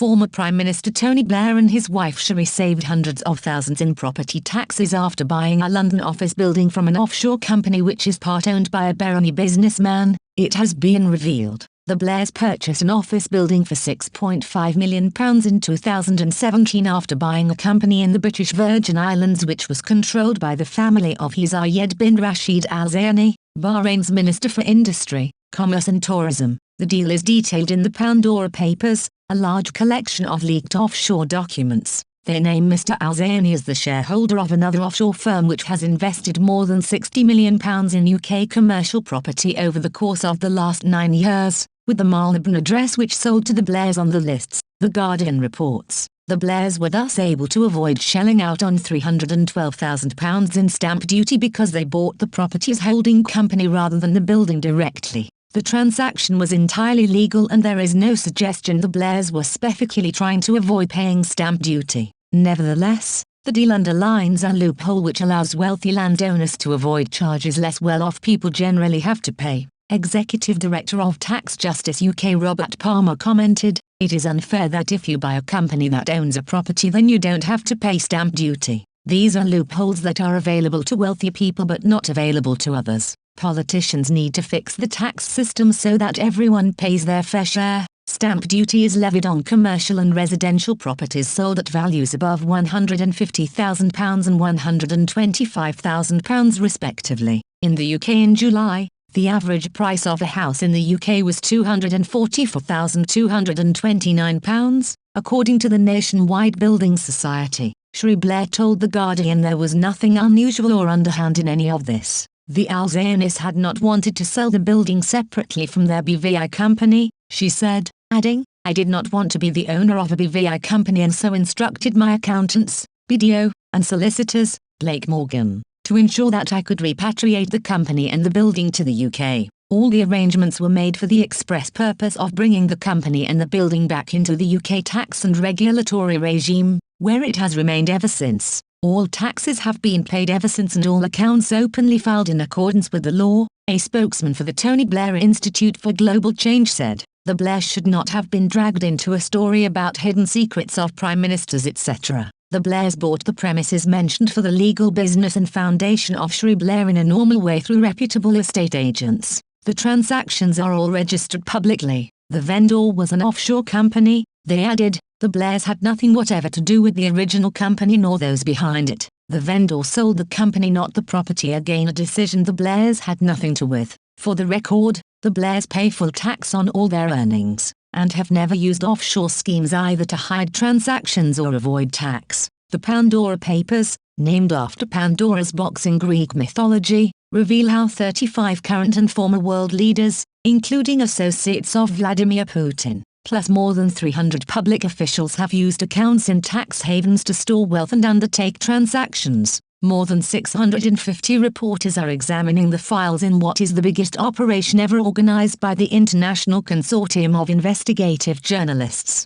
Former Prime Minister Tony Blair and his wife Cherie saved hundreds of thousands in property taxes after buying a London office building from an offshore company which is part owned by a Bahraini businessman, it has been revealed. The Blairs purchased an office building for £6.5 million in 2017 after buying a company in the British Virgin Islands which was controlled by the family of Zayed bin Rashid Al Zayani, Bahrain's Minister for Industry, Commerce and Tourism. The deal is detailed in the Pandora Papers, a large collection of leaked offshore documents. They name Mr. Al Zayani as the shareholder of another offshore firm which has invested more than £60 million in UK commercial property over the course of the last 9 years, with the Malibran address which sold to the Blairs on the lists, The Guardian reports. The Blairs were thus able to avoid shelling out on £312,000 in stamp duty because they bought the property's holding company rather than the building directly. The transaction was entirely legal and there is no suggestion the Blairs were specifically trying to avoid paying stamp duty. Nevertheless, the deal underlines a loophole which allows wealthy landowners to avoid charges less well-off people generally have to pay. Executive Director of Tax Justice UK Robert Palmer commented, "It is unfair that if you buy a company that owns a property then you don't have to pay stamp duty. These are loopholes that are available to wealthy people but not available to others. Politicians need to fix the tax system so that everyone pays their fair share." Stamp duty is levied on commercial and residential properties sold at values above £150,000 and £125,000 respectively. In the UK in July, the average price of a house in the UK was £244,229, according to the Nationwide Building Society. Cherie Blair told The Guardian there was nothing unusual or underhand in any of this. The Al Zayanis had not wanted to sell the building separately from their BVI company, she said, adding, "I did not want to be the owner of a BVI company and so instructed my accountants, BDO, and solicitors, Blake Morgan, to ensure that I could repatriate the company and the building to the UK. All the arrangements were made for the express purpose of bringing the company and the building back into the UK tax and regulatory regime, where it has remained ever since. All taxes have been paid ever since and all accounts openly filed in accordance with the law," a spokesman for the Tony Blair Institute for Global Change said. The Blairs should not have been dragged into a story about hidden secrets of prime ministers etc. The Blairs bought the premises mentioned for the legal business and foundation of Cherie Blair in a normal way through reputable estate agents. The transactions are all registered publicly. The vendor was an offshore company, they added. The Blairs had nothing whatever to do with the original company nor those behind it. The vendor sold the company, not the property, again a decision the Blairs had nothing to with. For the record, the Blairs pay full tax on all their earnings, and have never used offshore schemes either to hide transactions or avoid tax. The Pandora Papers, named after Pandora's box in Greek mythology, reveal how 35 current and former world leaders, including associates of Vladimir Putin, plus more than 300 public officials have used accounts in tax havens to store wealth and undertake transactions. More than 650 reporters are examining the files in what is the biggest operation ever organized by the International Consortium of Investigative Journalists.